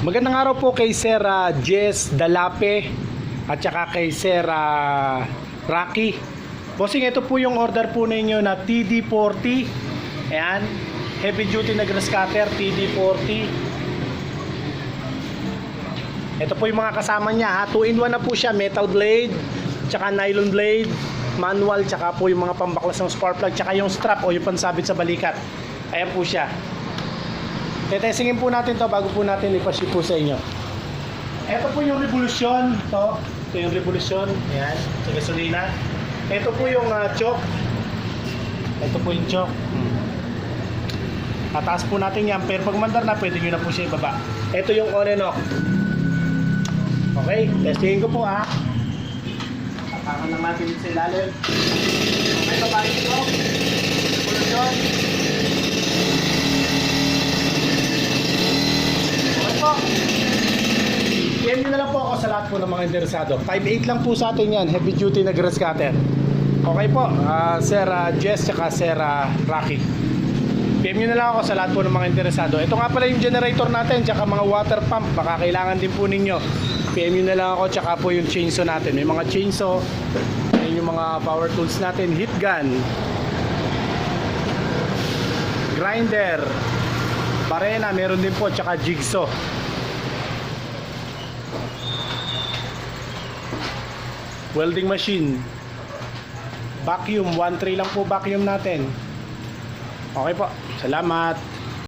Magandang araw po kay Sir Jess Dalape at saka kay Sir Rocky. Bossing, ito po yung order po ninyo na TD40. Ayan, heavy duty na grass cutter TD40. Ito po yung mga kasama niya, 2-in-1 na po siya, metal blade, tsaka nylon blade, manual, tsaka po yung mga pambaklas ng spark plug, tsaka yung strap o yung pansabit sa balikat. Ayan po siya. Tetestingin po natin to bago po natin ipaship po sa inyo. Ito po yung Revolution. Ito yung Revolution. Ayan, sa gasolina. Ito po yung choke. Ito po yung choke. Tataas po natin yan. Pero pag mandar na, pwede nyo na po siya ibaba. Ito yung on and off. Okay, testingin ko po Tapakan lang natin sa ilalim. Okay, babae ito. Revolution. PM nyo na lang po ako sa lahat po ng mga interesado. 5.8 lang po sa atin yan, heavy duty na grass cutter. Okay po, Sir Jess at Sir Rocky. PM nyo na lang ako sa lahat po ng mga interesado. Ito nga pala yung generator natin, tsaka mga water pump, baka kailangan din po ninyo. PM nyo na lang ako, tsaka po yung chainsaw natin. May mga chainsaw, yung mga power tools natin, heat gun, grinder, barena, meron din po, tsaka jigsaw. Welding machine, vacuum, 1 tray lang po vacuum natin. Okay po, salamat.